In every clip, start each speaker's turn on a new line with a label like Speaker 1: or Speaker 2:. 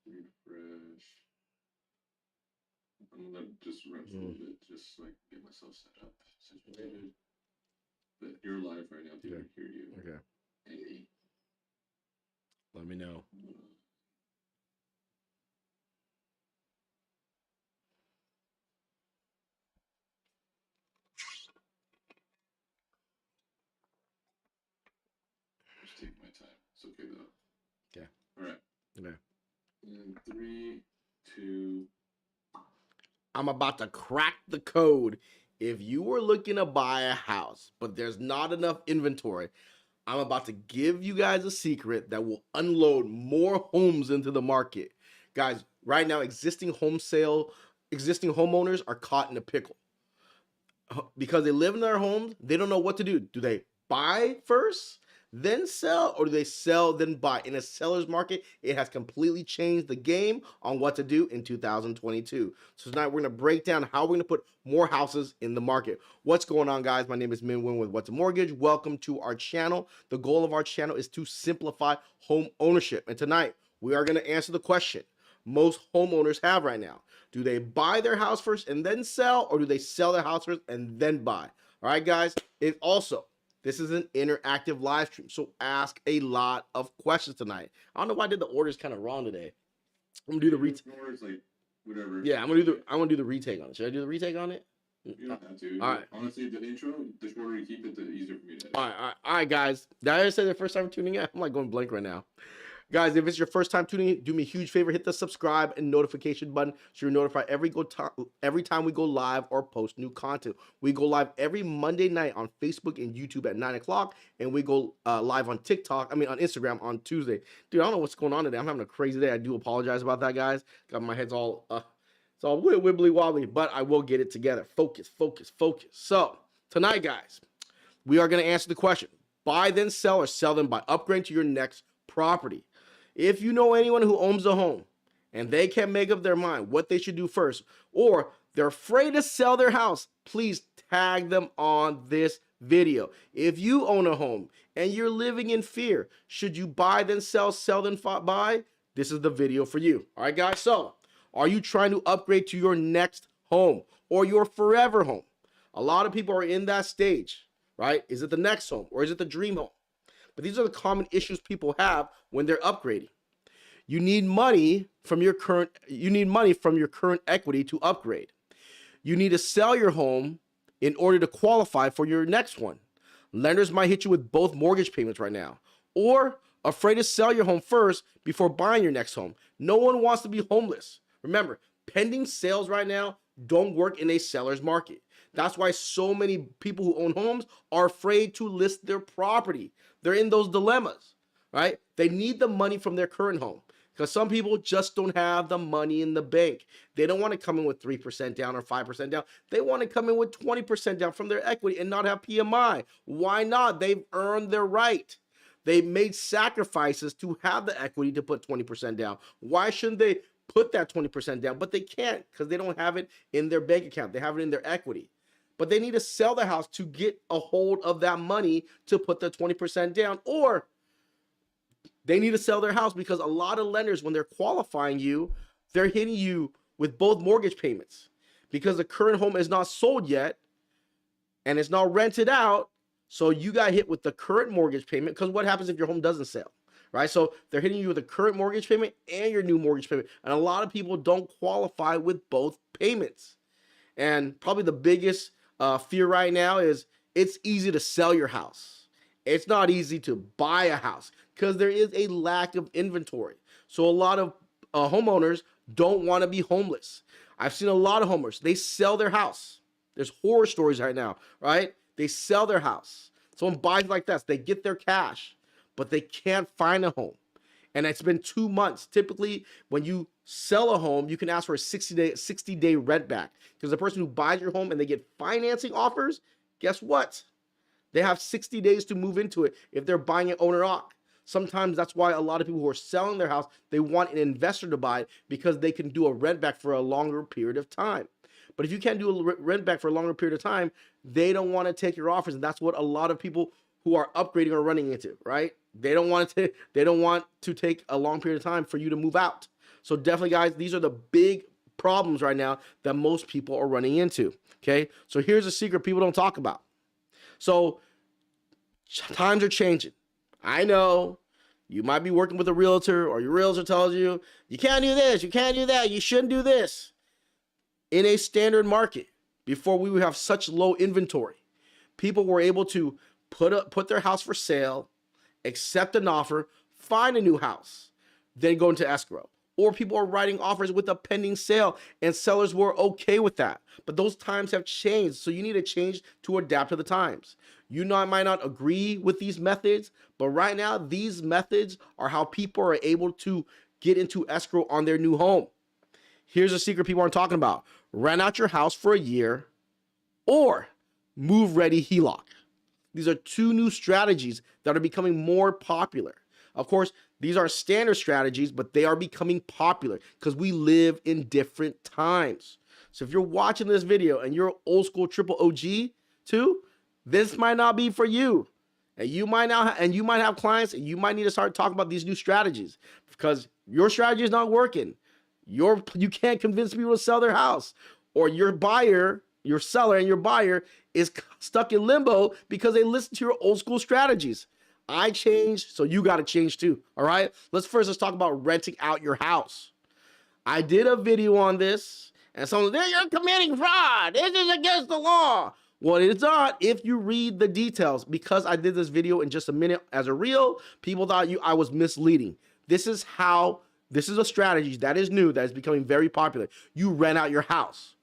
Speaker 1: Refresh. I'm gonna let it just run for a little bit, just so I can get myself set up, situated. But you're live right now, dude. I hear you.
Speaker 2: Okay.
Speaker 1: Hey.
Speaker 2: Let me know.
Speaker 1: Just take my time. It's okay though.
Speaker 2: Okay.
Speaker 1: All right.
Speaker 2: Okay.
Speaker 1: And 3, 2.
Speaker 2: I'm about to crack the code. If you were looking to buy a house, but there's not enough inventory, I'm about to give you guys a secret that will unload more homes into the market. Guys, right now, existing homeowners are caught in a pickle because they live in their homes. They don't know what to do. Do they buy first, then sell, or do they sell, then buy? In a seller's market, it has completely changed the game on what to do in 2022. So tonight we're going to break down how we're going to put more houses in the market. What's going on, guys? My name is Min Win with What's a Mortgage. Welcome to our channel. The goal of our channel is to simplify home ownership. And tonight we are going to answer the question most homeowners have right now. Do they buy their house first and then sell, or do they sell their house first and then buy? All right, guys. This is an interactive live stream, so ask a lot of questions tonight. I don't know why I did the orders kind of wrong today. I'm gonna do the retake.
Speaker 1: Like whatever.
Speaker 2: Yeah, I'm gonna do the retake on it. Should I do the retake on it?
Speaker 1: You don't have to.
Speaker 2: All right.
Speaker 1: Honestly, the intro, the shorter you keep it, the easier for me to edit.
Speaker 2: All right, guys. Did I say the first time tuning in? I'm like going blank right now. Guys, if it's your first time tuning in, do me a huge favor, hit the subscribe and notification button so you're notified every time we go live or post new content. We go live every Monday night on Facebook and YouTube at 9 o'clock, and we go live on on Instagram on Tuesday. Dude, I don't know what's going on today. I'm having a crazy day. I do apologize about that, guys. Got my head's all, it's all wibbly wobbly, but I will get it together. Focus. So, tonight, guys, we are going to answer the question, buy then sell or sell then buy. Upgrade to your next property. If you know anyone who owns a home and they can't make up their mind what they should do first, or they're afraid to sell their house, please tag them on this video. If you own a home and you're living in fear, should you buy then sell then buy? This is the video for you. All right, guys. So, are you trying to upgrade to your next home or your forever home? A lot of people are in that stage, right? Is it the next home or is it the dream home? But these are the common issues people have when they're upgrading. You need money from your current equity to upgrade. You need to sell your home in order to qualify for your next one. Lenders might hit you with both mortgage payments right now, or afraid to sell your home first before buying your next home. No one wants to be homeless. Remember, pending sales right now don't work in a seller's market. That's why so many people who own homes are afraid to list their property. They're in those dilemmas, right? They need the money from their current home because some people just don't have the money in the bank. They don't want to come in with 3% down or 5% down. They want to come in with 20% down from their equity and not have PMI. Why not? They've earned their right. They made sacrifices to have the equity to put 20% down. Why shouldn't they put that 20% down? But they can't because they don't have it in their bank account. They have it in their equity. But they need to sell the house to get a hold of that money to put the 20% down, or they need to sell their house because a lot of lenders, when they're qualifying you, they're hitting you with both mortgage payments because the current home is not sold yet and it's not rented out. So you got hit with the current mortgage payment because what happens if your home doesn't sell, right? So they're hitting you with the current mortgage payment and your new mortgage payment. And a lot of people don't qualify with both payments. And probably the biggest fear right now is it's easy to sell your house. It's not easy to buy a house because there is a lack of inventory. So a lot of homeowners don't want to be homeless. I've seen a lot of homeowners. They sell their house. There's horror stories right now, right? They sell their house. Someone buys like this. They get their cash, but they can't find a home. And it's been 2 months. Typically, when you sell a home, you can ask for a 60-day rent back. Because the person who buys your home and they get financing offers, guess what? They have 60 days to move into it if they're buying it owner occ. Sometimes that's why a lot of people who are selling their house, they want an investor to buy it because they can do a rent back for a longer period of time. But if you can't do a rent back for a longer period of time, they don't want to take your offers. And that's what a lot of people who are upgrading are running into, right? They don't want to. They don't want to take a long period of time for you to move out. So definitely, guys, these are the big problems right now that most people are running into. Okay, so here's a secret people don't talk about. So times are changing. I know you might be working with a realtor, or your realtor tells you you can't do this, you can't do that, you shouldn't do this. In a standard market, before we would have such low inventory, people were able to put their house for sale, accept an offer, find a new house, then go into escrow. Or people are writing offers with a pending sale, and sellers were okay with that. But those times have changed, so you need to change to adapt to the times. You might not agree with these methods, but right now, these methods are how people are able to get into escrow on their new home. Here's a secret people aren't talking about. Rent out your house for a year or move ready HELOC. These are two new strategies that are becoming more popular. Of course, these are standard strategies, but they are becoming popular because we live in different times. So if you're watching this video and you're old school triple OG too, this might not be for you. And you might have clients, and you might need to start talking about these new strategies because your strategy is not working. You can't convince people to sell their house, or your seller and your buyer is stuck in limbo because they listen to your old school strategies. I changed, so you got to change too. All right. Let's talk about renting out your house. I did a video on this, and someone said, you're committing fraud. This is against the law. Well, it's not if you read the details. Because I did this video in just a minute as a reel, people thought I was misleading. This is a strategy that is new, that is becoming very popular. You rent out your house.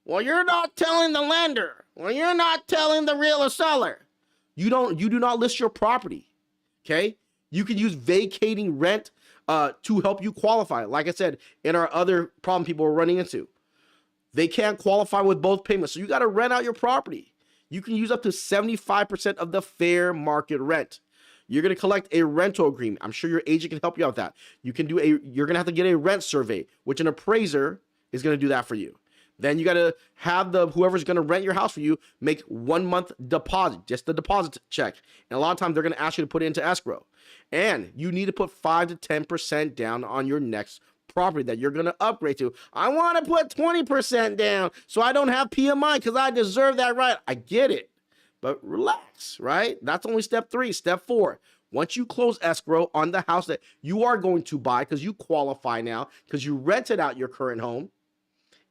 Speaker 2: Well, you're not telling the lender. Well, you're not telling the real seller. You do not list your property. Okay? You can use vacating rent to help you qualify. Like I said, in our other problem people are running into, they can't qualify with both payments. So you got to rent out your property. You can use up to 75% of the fair market rent. You're going to collect a rental agreement. I'm sure your agent can help you out with that. You're going to have to get a rent survey, which an appraiser is going to do that for you. Then you got to have whoever's going to rent your house for you make 1 month deposit, just the deposit check. And a lot of times they're going to ask you to put it into escrow. And you need to put 5 to 10% down on your next property that you're going to upgrade to. I want to put 20% down so I don't have PMI because I deserve that right. I get it. But relax, right? That's only step 3. Step 4. Once you close escrow on the house that you are going to buy, because you qualify now, because you rented out your current home,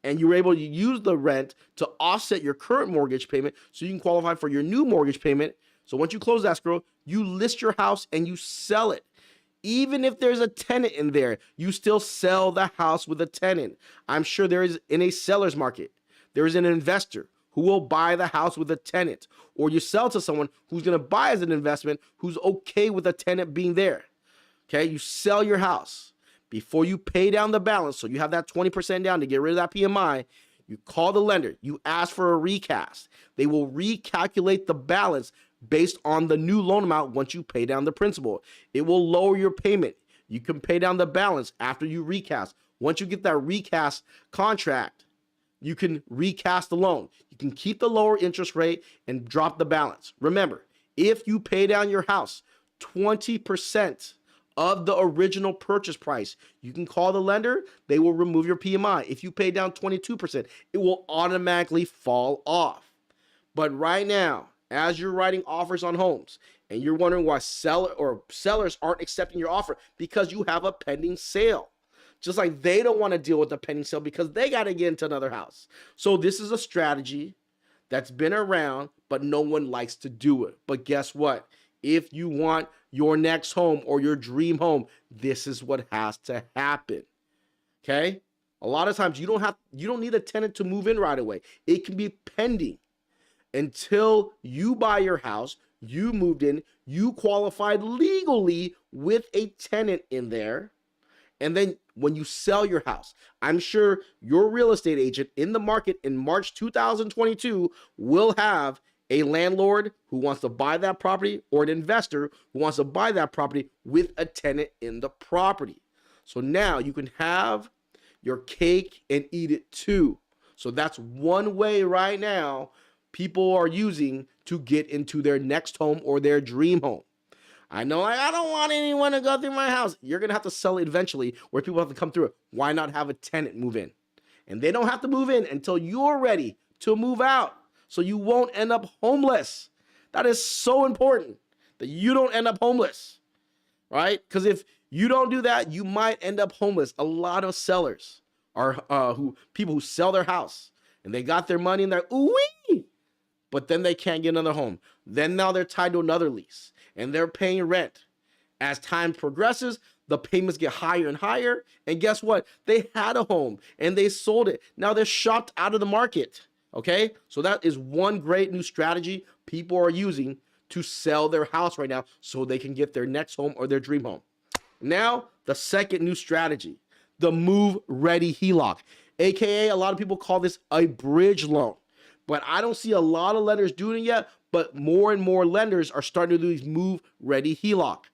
Speaker 2: and you were able to use the rent to offset your current mortgage payment so you can qualify for your new mortgage payment. So once you close escrow, you list your house and you sell it. Even if there's a tenant in there, you still sell the house with a tenant. I'm sure there is, in a seller's market, there is an investor who will buy the house with a tenant, or you sell to someone who's going to buy as an investment who's okay with a tenant being there. Okay, you sell your house. Before you pay down the balance, so you have that 20% down to get rid of that PMI, you call the lender, you ask for a recast. They will recalculate the balance based on the new loan amount once you pay down the principal. It will lower your payment. You can pay down the balance after you recast. Once you get that recast contract, you can recast the loan. You can keep the lower interest rate and drop the balance. Remember, if you pay down your house 20% of the original purchase price, you can call the lender. They will remove your PMI. If you pay down 22%, it will automatically fall off. But right now, as you're writing offers on homes and you're wondering why sellers aren't accepting your offer, because you have a pending sale. Just like they don't want to deal with a pending sale because they got to get into another house. So this is a strategy that's been around, but no one likes to do it. But guess what? If you want your next home or your dream home, this is what has to happen. Okay? A lot of times you don't need a tenant to move in right away. It can be pending until you buy your house, you moved in, you qualified legally with a tenant in there. And then when you sell your house, I'm sure your real estate agent in the market in March 2022 will have a landlord who wants to buy that property or an investor who wants to buy that property with a tenant in the property. So now you can have your cake and eat it too. So that's one way right now people are using to get into their next home or their dream home. I know, like, I don't want anyone to go through my house. You're going to have to sell it eventually where people have to come through it. Why not have a tenant move in? And they don't have to move in until you're ready to move out. So you won't end up homeless. That is so important that you don't end up homeless, right? Because if you don't do that, you might end up homeless. A lot of sellers are people who sell their house and they got their money and they're ooh-wee, but then they can't get another home. Then now they're tied to another lease and they're paying rent. As time progresses, the payments get higher and higher. And guess what? They had a home and they sold it. Now they're shopped out of the market. Okay? So that is one great new strategy people are using to sell their house right now so they can get their next home or their dream home. Now, the second new strategy, the Move Ready HELOC, aka a lot of people call this a bridge loan. But I don't see a lot of lenders doing it yet, but more and more lenders are starting to do these Move Ready HELOC.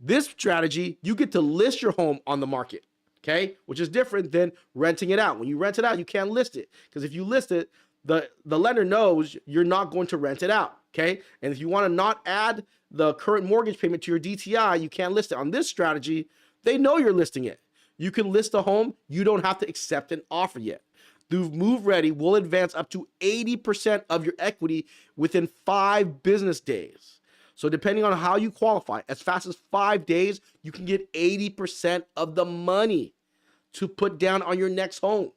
Speaker 2: This strategy, you get to list your home on the market, okay? Which is different than renting it out. When you rent it out, you can't list it because if you list it, the lender knows you're not going to rent it out, okay? And if you want to not add the current mortgage payment to your DTI, you can't list it. On this strategy, they know you're listing it. You can list a home. You don't have to accept an offer yet. The Move Ready will advance up to 80% of your equity within 5 business days. So depending on how you qualify, as fast as 5 days, you can get 80% of the money to put down on your next home.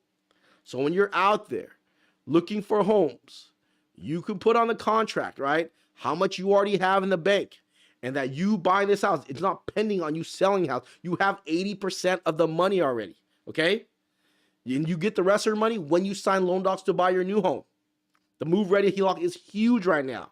Speaker 2: So when you're out there looking for homes, you can put on the contract, right? How much you already have in the bank and that you buy this house. It's not pending on you selling the house. You have 80% of the money already, okay? And you get the rest of your money when you sign loan docs to buy your new home. The Move Ready HELOC is huge right now.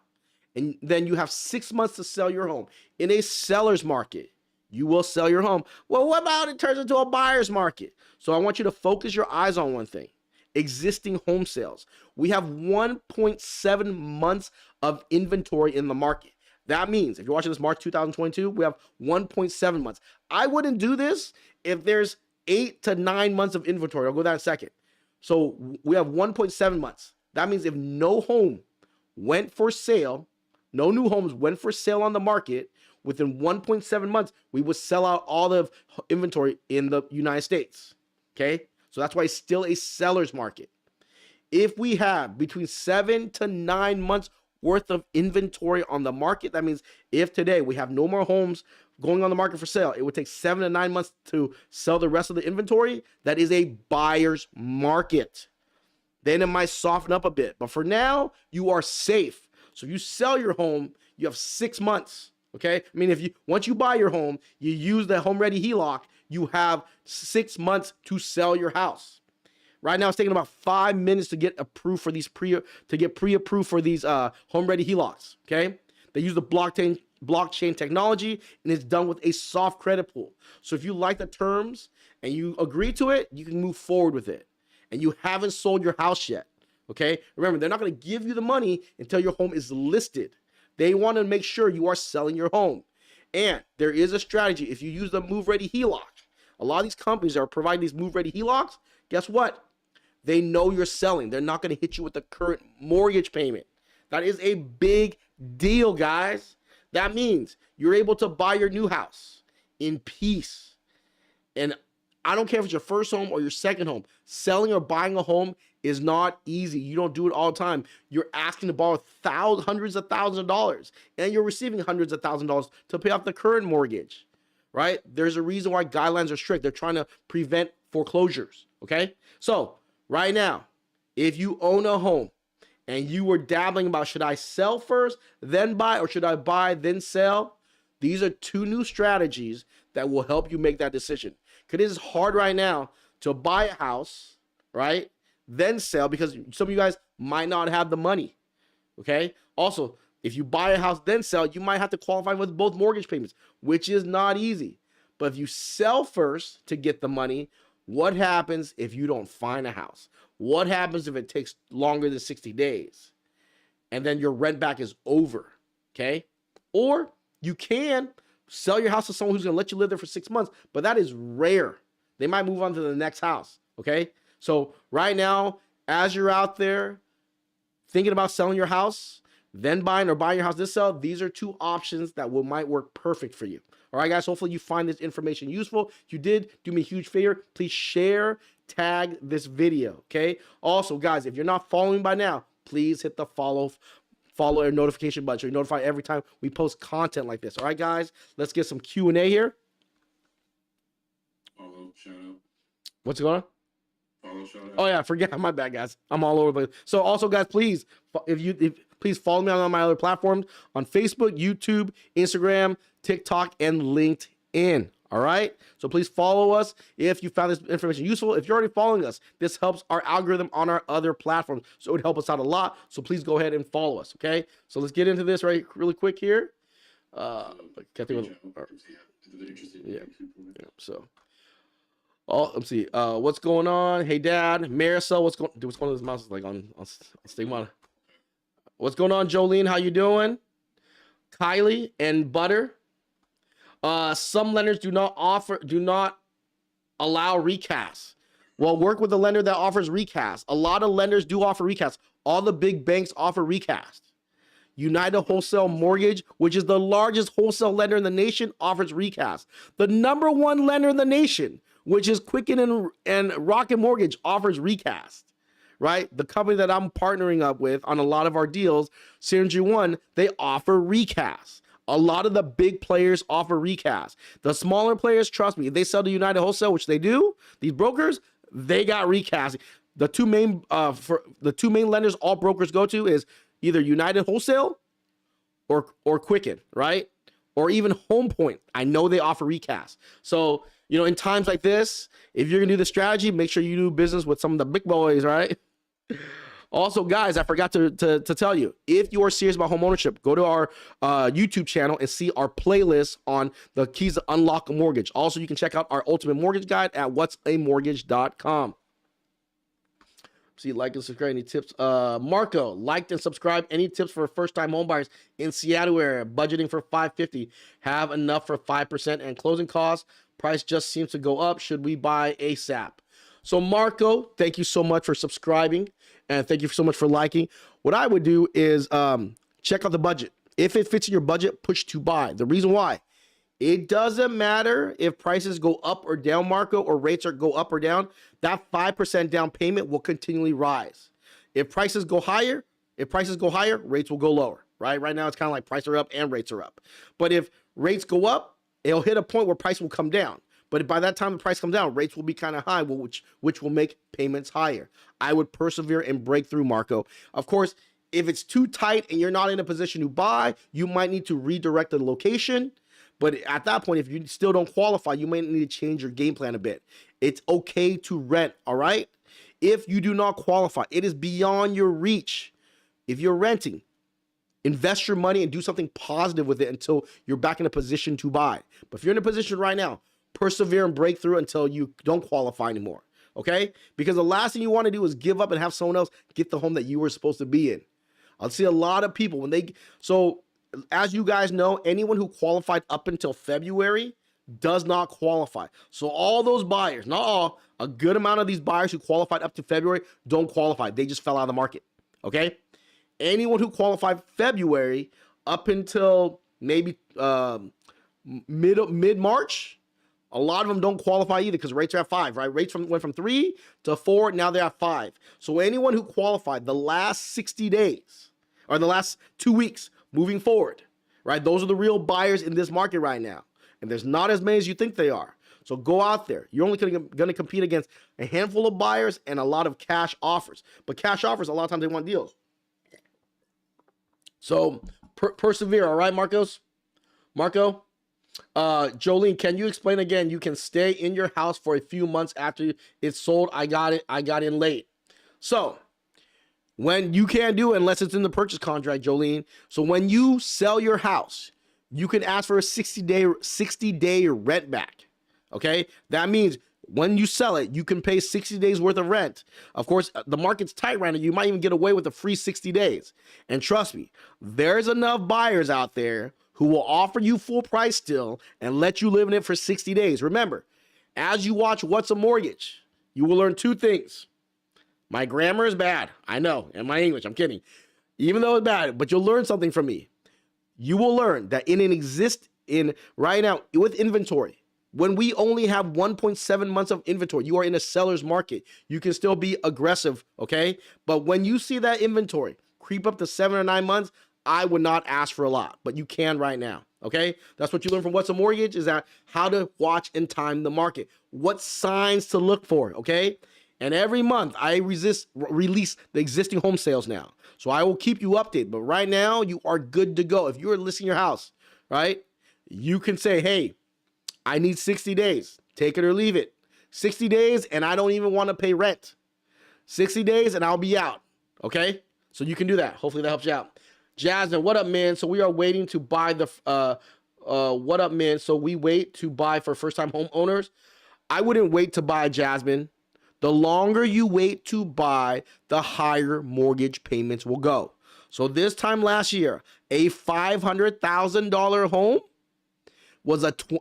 Speaker 2: And then you have 6 months to sell your home. In a seller's market, you will sell your home. Well, what about it turns into a buyer's market? So I want you to focus your eyes on one thing. Existing home sales. We have 1.7 months of inventory in the market. That means if you're watching this March 2022, we have 1.7 months. I wouldn't do this if there's 8 to 9 months of inventory. I'll go there in a second. So we have 1.7 months. That means if no home went for sale, no new homes went for sale on the market, within 1.7 months, we would sell out all the inventory in the United States. Okay? So that's why it's still a seller's market. If we have between 7 to 9 months worth of inventory on the market, that means if today we have no more homes going on the market for sale, it would take 7 to 9 months to sell the rest of the inventory. That is a buyer's market. Then it might soften up a bit. But for now, you are safe. So if you sell your home, you have 6 months. Okay? I mean, once you buy your home, you use the Home Ready HELOC, you have 6 months to sell your house. Right now, it's taking about 5 minutes to get approved for these pre-approved for these Home Ready HELOCs. Okay? They use the blockchain technology, and it's done with a soft credit pool. So if you like the terms and you agree to it, you can move forward with it. And you haven't sold your house yet. Okay? Remember, they're not going to give you the money until your home is listed. They want to make sure you are selling your home. And there is a strategy. If you use the Move Ready HELOC, a lot of these companies are providing these Move Ready HELOCs. Guess what? They know you're selling. They're not going to hit you with the current mortgage payment. That is a big deal, guys. That means you're able to buy your new house in peace. And I don't care if it's your first home or your second home. Selling or buying a home is not easy. You don't do it all the time. You're asking to borrow hundreds of thousands of dollars, and you're receiving hundreds of thousands of dollars to pay off the current mortgage, right? There's a reason why guidelines are strict. They're trying to prevent foreclosures, okay? So right now, if you own a home and you were dabbling about should I sell first, then buy, or should I buy, then sell, these are 2 new strategies that will help you make that decision. Because it is hard right now to buy a house, right? Then sell, because some of you guys might not have the money, okay? Also, if you buy a house, then sell, you might have to qualify with both mortgage payments, which is not easy. But if you sell first to get the money, what happens if you don't find a house? What happens if it takes longer than 60 days? And then your rent back is over, okay? Or you can sell your house to someone who's going to let you live there for 6 months, but that is rare. They might move on to the next house, okay? So right now, as you're out there thinking about selling your house, then buying or buying your house this sell, these are two options that might work perfect for you. All right, guys, hopefully you find this information useful. If you did, do me a huge favor. Please share, tag this video, okay? Also, guys, if you're not following by now, please hit the follow or notification button so you're notified every time we post content like this. All right, guys, let's get some Q&A here.
Speaker 1: Follow, shout out.
Speaker 2: What's going on?
Speaker 1: Follow, shout out.
Speaker 2: Oh yeah, forget my bad, guys. I'm all over the place. So also, guys, please, please follow me on my other platforms on Facebook, YouTube, Instagram, TikTok, and LinkedIn. All right. So please follow us if you found this information useful. If you're already following us, this helps our algorithm on our other platforms. So it would help us out a lot. So please go ahead and follow us. Okay. So let's get into this really quick here. Can't think of, yeah. So. Oh, let's see. What's going on? Hey, Dad. Marisol, what's going on? This mouse is like on Stigmata. What's going on, Jolene? How you doing? Kylie and Butter. Some lenders do not allow recasts. Well, work with a lender that offers recast. A lot of lenders do offer recast. All the big banks offer recast. United Wholesale Mortgage, which is the largest wholesale lender in the nation, offers recast. The number one lender in the nation, which is Quicken and Rocket Mortgage, offers recast, right? The company that I'm partnering up with on a lot of our deals, Synergy One, they offer recast. A lot of the big players offer recast. The smaller players, trust me, if they sell to United Wholesale, which they do, these brokers, they got recast. The two main lenders all brokers go to is either United Wholesale or Quicken, right? Or even Home Point. I know they offer recast. So, you know, in times like this, if you're gonna do the strategy, make sure you do business with some of the big boys, right? Also, guys, I forgot to tell you, if you are serious about homeownership, go to our YouTube channel and see our playlist on the keys to unlock a mortgage. Also, you can check out our ultimate mortgage guide at whatsamortgage.com. See, like and subscribe. Any tips? Marco, liked and subscribed. Any tips for first-time homebuyers in Seattle area? Budgeting for $550. Have enough for 5% and closing costs. Price just seems to go up. Should we buy ASAP? So, Marco, thank you so much for subscribing, and thank you so much for liking. What I would do is check out the budget. If it fits in your budget, push to buy. The reason why, it doesn't matter if prices go up or down, Marco, or rates go up or down. That 5% down payment will continually rise. If prices go higher, rates will go lower, right? Right now, it's kind of like prices are up and rates are up. But if rates go up, it'll hit a point where price will come down. But by that time the price comes down, rates will be kind of high, which will make payments higher. I would persevere and break through, Marco. Of course, if it's too tight and you're not in a position to buy, you might need to redirect the location. But at that point, if you still don't qualify, you might need to change your game plan a bit. It's okay to rent, all right? If you do not qualify, it is beyond your reach. If you're renting, invest your money and do something positive with it until you're back in a position to buy. But if you're in a position right now, persevere and break through until you don't qualify anymore, okay? Because the last thing you want to do is give up and have someone else get the home that you were supposed to be in. I'll see a lot of people so as you guys know, anyone who qualified up until February does not qualify. So all those buyers, not all, a good amount of these buyers who qualified up to February don't qualify. They just fell out of the market, okay? Anyone who qualified February up until maybe mid-March, a lot of them don't qualify either because rates are at 5, right? Rates went from 3 to 4, now they're at 5. So anyone who qualified the last 60 days or the last 2 weeks moving forward, right? Those are the real buyers in this market right now. And there's not as many as you think they are. So go out there. You're only going to compete against a handful of buyers and a lot of cash offers. But cash offers, a lot of times they want deals. So persevere, all right, Marcos? Marco? Jolene, can you explain again? You can stay in your house for a few months after it's sold. I got in late. So when you can't do it unless it's in the purchase contract, Jolene. So when you sell your house, you can ask for a 60-day rent back. Okay? That means when you sell it, you can pay 60 days worth of rent. Of course, the market's tight right now. You might even get away with a free 60 days. And trust me, there's enough buyers out there who will offer you full price still and let you live in it for 60 days. Remember, as you watch What's a Mortgage, you will learn 2 things. My grammar is bad, I know, and my English, I'm kidding. Even though it's bad, but you'll learn something from me. You will learn that in right now with inventory, when we only have 1.7 months of inventory, you are in a seller's market. You can still be aggressive, okay? But when you see that inventory creep up to 7 or 9 months, I would not ask for a lot, but you can right now, okay? That's what you learn from What's a Mortgage, is that how to watch and time the market, what signs to look for, okay? And every month I release the existing home sales now. So I will keep you updated, but right now you are good to go. If you're listing your house, right, you can say, hey, I need 60 days, take it or leave it. 60 days and I don't even want to pay rent. 60 days and I'll be out, okay? So you can do that. Hopefully that helps you out. Jasmine, what up, man? So we are waiting to buy what up, man? So we wait to buy for first-time homeowners. I wouldn't wait to buy, Jasmine. The longer you wait to buy, the higher mortgage payments will go. So this time last year, a $500,000 home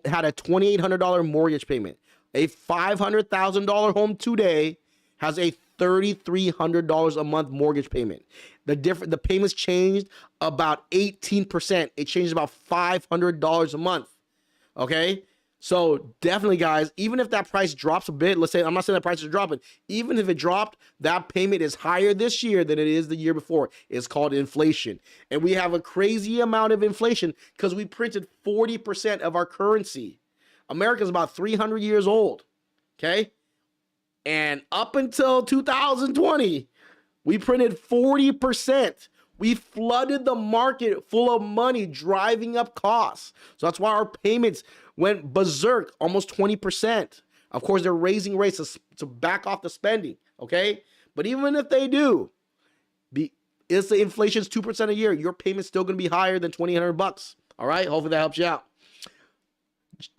Speaker 2: had a $2,800 mortgage payment. A $500,000 home today has a $3,300 a month mortgage payment. The payments changed about 18%. It changed about $500 a month. Okay? So definitely, guys, even if that price drops a bit, let's say, I'm not saying that prices are dropping, even if it dropped, that payment is higher this year than it is the year before. It's called inflation. And we have a crazy amount of inflation because we printed 40% of our currency. America's about 300 years old, okay? And up until 2020, we printed 40%. We flooded the market full of money, driving up costs. So that's why our payments went berserk, almost 20%. Of course, they're raising rates to back off the spending, okay? But even if they do, it's the inflation's 2% a year, your payment's still going to be higher than $2,800. All right? Hopefully that helps you out.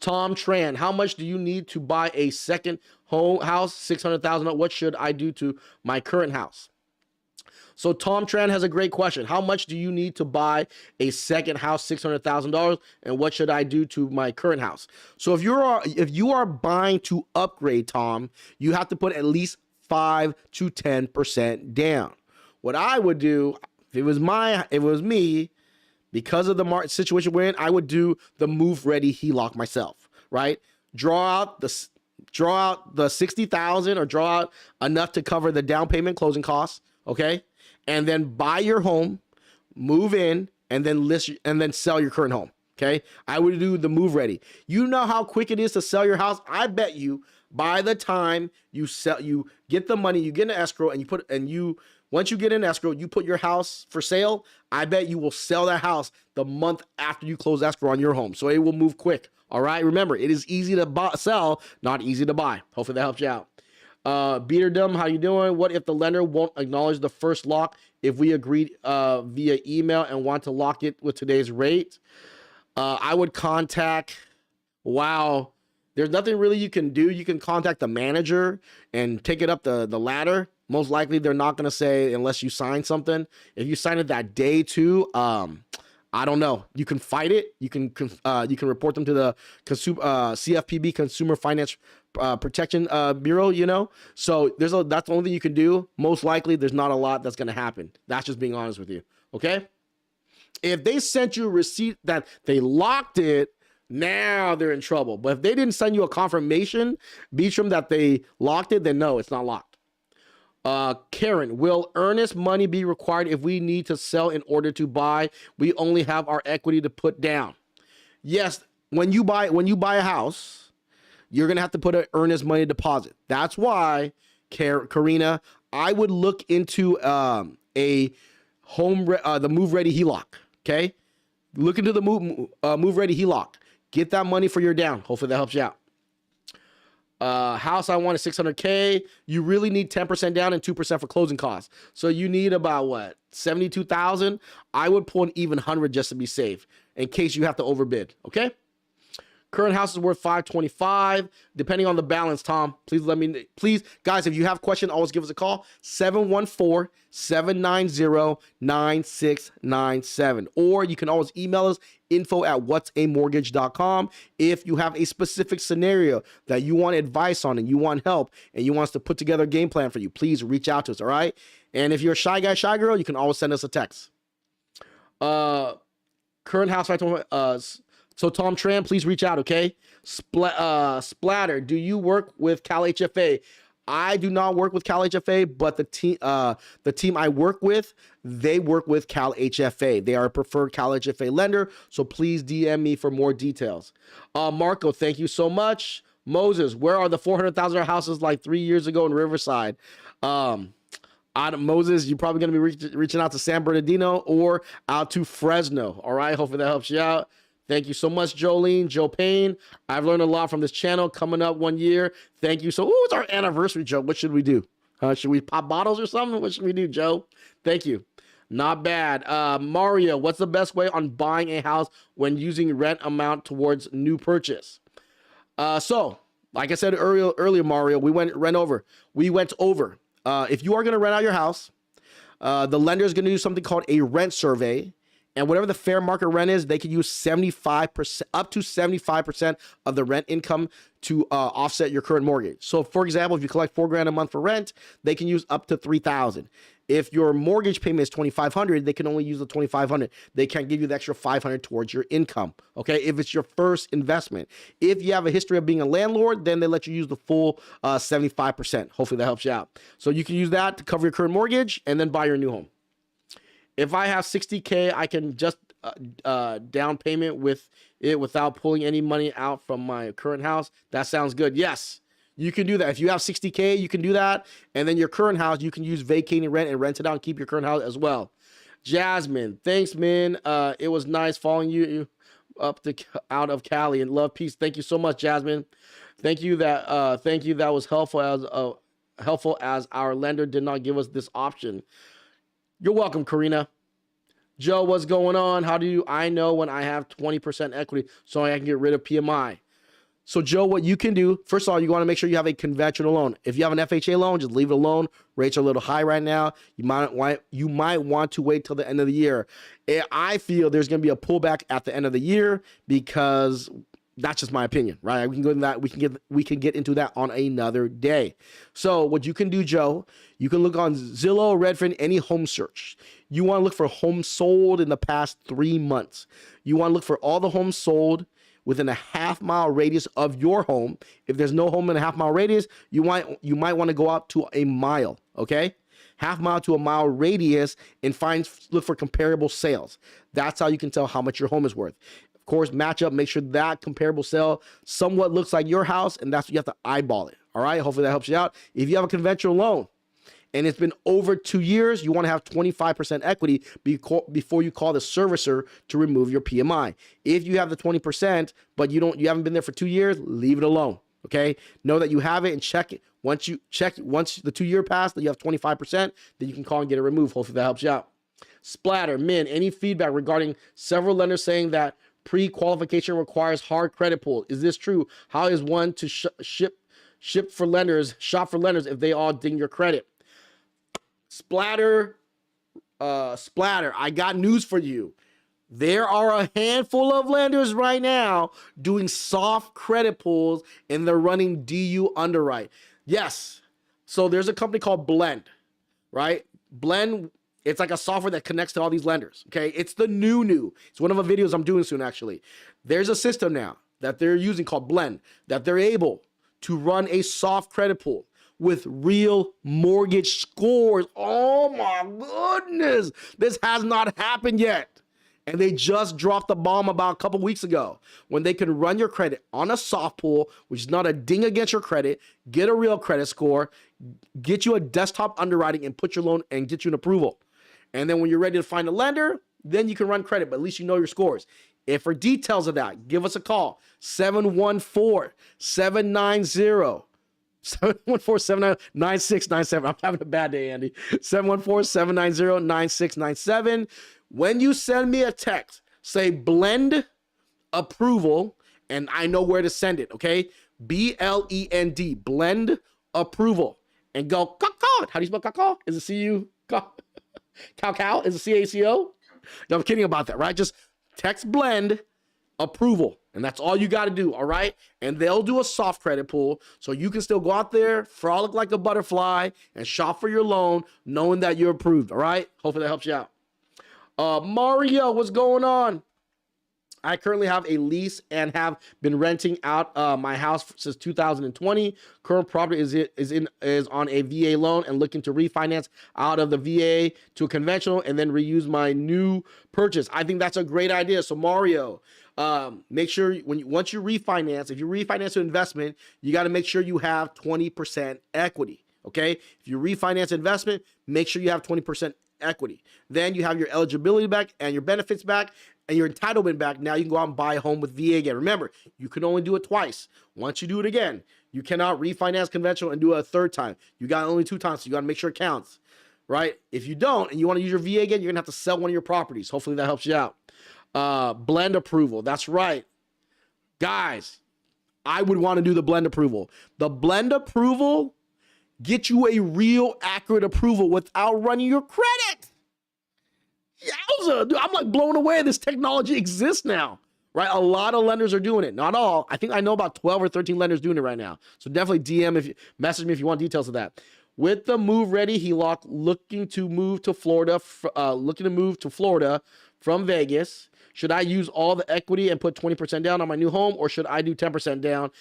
Speaker 2: Tom Tran, how much do you need to buy a second house? $600,000. What should I do to my current house? So Tom Tran has a great question. How much do you need to buy a second house, $600,000, and what should I do to my current house? So if you are buying to upgrade, Tom, you have to put at least 5 to 10% down. What I would do, if it was me, because of the market situation we're in, I would do the move ready HELOC myself, right? Draw out the 60,000 or draw out enough to cover the down payment closing costs, okay? And then buy your home, move in, and then list and then sell your current home. Okay. I would do the move ready. You know how quick it is to sell your house. I bet you by the time you get the money, you get an escrow, and once you get an escrow, you put your house for sale. I bet you will sell that house the month after you close escrow on your home. So it will move quick. All right. Remember, it is easy to sell, not easy to buy. Hopefully that helps you out. Beater Dumb, how you doing? What if the lender won't acknowledge the first lock if we agreed via email and want to lock it with today's rate? I would contact, there's nothing really you can do. You can contact the manager and take it up the ladder. Most likely they're not going to say unless you sign something. If you sign it that day too, I don't know. You can fight it. You can report them to the CFPB, Consumer Finance Protection Bureau, you know? So that's the only thing you can do. Most likely there's not a lot that's going to happen. That's just being honest with you. Okay? If they sent you a receipt that they locked it, now they're in trouble. But if they didn't send you a confirmation, Beacham, that they locked it, then no, it's not locked. Karen, will earnest money be required if we need to sell in order to buy? We only have our equity to put down. Yes, when you buy a house, you're gonna have to put an earnest money deposit. That's why, Karina, I would look into the move ready HELOC. Okay, look into the move ready HELOC. Get that money for your down. Hopefully that helps you out. House I want is $600K. You really need 10% down and 2% for closing costs. So you need about $72,000. I would pull an even 100 just to be safe in case you have to overbid. Okay. Current house is worth 525, depending on the balance. Tom, please, guys, if you have questions, always give us a call. 714-790-9697, or you can always email us info@whatsamortgage.com if you have a specific scenario that you want advice on and you want help and you want us to put together a game plan for you. Please reach out to us. All right. And if you're a shy guy, shy girl, you can always send us a text. Current house, so Tom Tran, please reach out, okay? Splatter, do you work with Cal HFA? I do not work with Cal HFA, but the team I work with, they work with Cal HFA. They are a preferred Cal HFA lender, so please DM me for more details. Marco, thank you so much. Moses, where are the $400,000 houses like 3 years ago in Riverside? Moses, you're probably going to be reaching out to San Bernardino or out to Fresno. All right, hopefully that helps you out. Thank you so much, Jolene, Joe Payne. I've learned a lot from this channel. Coming up 1 year. Thank you. So, it's our anniversary, Joe. What should we do? Should we pop bottles or something? What should we do, Joe? Thank you. Not bad. Mario, what's the best way on buying a house when using rent amount towards new purchase? So, like I said earlier, Mario, we went over. If you are going to rent out your house, the lender is going to do something called a rent survey. And whatever the fair market rent is, they can use 75%, up to 75% of the rent income to offset your current mortgage. So, for example, if you collect $4,000 a month for rent, they can use up to $3,000. If your mortgage payment is $2,500, they can only use the $2,500. They can't give you the extra $500 towards your income. Okay, if it's your first investment. If you have a history of being a landlord, then they let you use the full 75%. Hopefully that helps you out. So you can use that to cover your current mortgage and then buy your new home. If I have $60K, I can just down payment with it without pulling any money out from my current house. That sounds good. Yes, you can do that. If you have $60K, you can do that. And then your current house, you can use vacating rent and rent it out and keep your current house as well. Jasmine, thanks, man. It was nice following you out of Cali, and love, peace. Thank you so much, Jasmine. Thank you. That was helpful as our lender did not give us this option. You're welcome, Karina. Joe, what's going on? How do I know when I have 20% equity so I can get rid of PMI? So, Joe, what you can do, first of all, you want to make sure you have a conventional loan. If you have an FHA loan, just leave it alone. Rates are a little high right now. You might want to wait till the end of the year. I feel there's going to be a pullback at the end of the year because that's just my opinion, right? We can go into that. We can get into that on another day. So what you can do, Joe, you can look on Zillow, Redfin, any home search. You want to look for homes sold in the past 3 months. You want to look for all the homes sold within a half-mile radius of your home. If there's no home in a half-mile radius, you might want to go out to a mile, okay? Half-mile to a mile radius and look for comparable sales. That's how you can tell how much your home is worth. Of course, match up, make sure that comparable sale somewhat looks like your house, and that's what you have to eyeball it, all right? Hopefully that helps you out. If you have a conventional loan and it's been over 2 years, you want to have 25% equity before you call the servicer to remove your PMI. If you have the 20%, but you haven't been there for 2 years, leave it alone, okay? Know that you have it and check it. Once the 2 year pass, that you have 25%, then you can call and get it removed. Hopefully that helps you out. Splatter, Min, any feedback regarding several lenders saying that pre-qualification requires hard credit pull? Is this true? How is one to shop for lenders if they all ding your credit? Splatter, I got news for you. There are a handful of lenders right now doing soft credit pulls, and they're running DU underwrite. Yes. So there's a company called Blend, right? Blend, it's like a software that connects to all these lenders, okay? It's the new. It's one of the videos I'm doing soon, actually. There's a system now that they're using called Blend that they're able to run a soft credit pull with real mortgage scores. Oh my goodness. This has not happened yet. And they just dropped the bomb about a couple weeks ago when they can run your credit on a soft pull, which is not a ding against your credit, get a real credit score, get you a desktop underwriting and put your loan and get you an approval. And then when you're ready to find a lender, then you can run credit, but at least you know your scores. If for details of that, give us a call, 714-790 714-790-9697. I'm having a bad day, Andy. 714-790-9697. When you send me a text, say Blend approval, and I know where to send it, okay? BLEND, blend approval. And go, caw. How do you spell caw? Is it C-U? Cow? Is it C-A-C-O? No, I'm kidding about that, right? Just text blend approval. And that's all you got to do, all right? And they'll do a soft credit pull so you can still go out there, frolic like a butterfly, and shop for your loan knowing that you're approved, all right? Hopefully that helps you out. Mario, what's going on? I currently have a lease and have been renting out my house since 2020. Current property is on a VA loan and looking to refinance out of the VA to a conventional and then reuse my new purchase. I think that's a great idea. So Mario, make sure once you refinance, if you refinance an investment, you got to make sure you have 20% equity. Okay, if you refinance investment, make sure you have 20% equity. Then you have your eligibility back and your benefits back and your entitlement back. Now you can go out and buy a home with VA again. Remember, you can only do it twice. Once you do it again, you cannot refinance conventional and do it a third time. You got only 2 times, so you got to make sure it counts, right? If you don't and you want to use your VA again, you're gonna have to sell one of your properties. Hopefully that helps you out. Blend approval. That's right, guys. I would want to do the blend approval. The blend approval get you a real accurate approval without running your credit. Yowza, dude, I'm like blown away. This technology exists now, right? A lot of lenders are doing it. Not all. I think I know about 12 or 13 lenders doing it right now. So definitely message me if you want details of that. With the move ready, HELOC looking to move to Florida from Vegas. Should I use all the equity and put 20% down on my new home, or should I do 10% down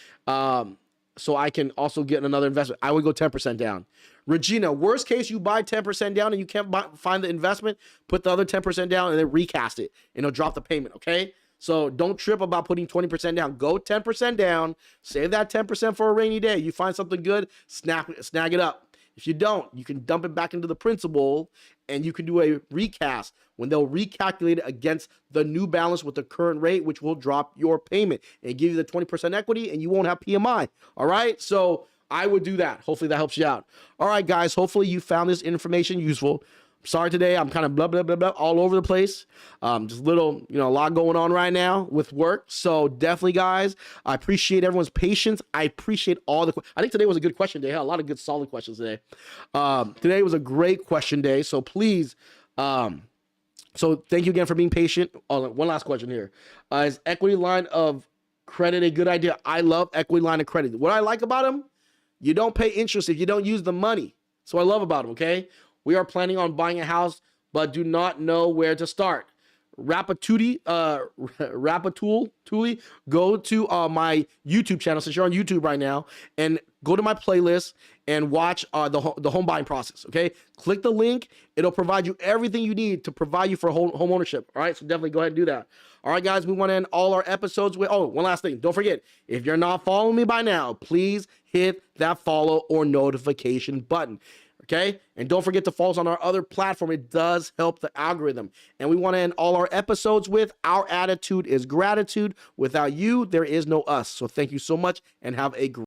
Speaker 2: so I can also get another investment? I would go 10% down. Regina, worst case, you buy 10% down and you can't find the investment, put the other 10% down and then recast it and it'll drop the payment, okay? So don't trip about putting 20% down. Go 10% down, save that 10% for a rainy day. You find something good, snag it up. If you don't, you can dump it back into the principal and you can do a recast when they'll recalculate it against the new balance with the current rate, which will drop your payment and give you the 20% equity and you won't have PMI. All right. So I would do that. Hopefully that helps you out. All right, guys. Hopefully you found this information useful. Sorry today, I'm kind of blah, blah, blah, blah, all over the place. Just little, a lot going on right now with work. So definitely, guys, I appreciate everyone's patience. I appreciate all I think today was a good question day. I had a lot of good, solid questions today. Today was a great question day. So please, so thank you again for being patient. Oh, one last question here. Is equity line of credit a good idea? I love equity line of credit. What I like about them, you don't pay interest if you don't use the money. So I love about them, okay? We are planning on buying a house, but do not know where to start. Rapatuli, go to my YouTube channel, since you're on YouTube right now, and go to my playlist and watch the home buying process, okay? Click the link. It'll provide you everything you need to provide you for home ownership, all right? So definitely go ahead and do that. All right, guys, we want to end all our episodes with, one last thing. Don't forget, if you're not following me by now, please hit that follow or notification button. Okay. And don't forget to follow us on our other platform. It does help the algorithm. And we want to end all our episodes with our attitude is gratitude. Without you, there is no us. So thank you so much and have a great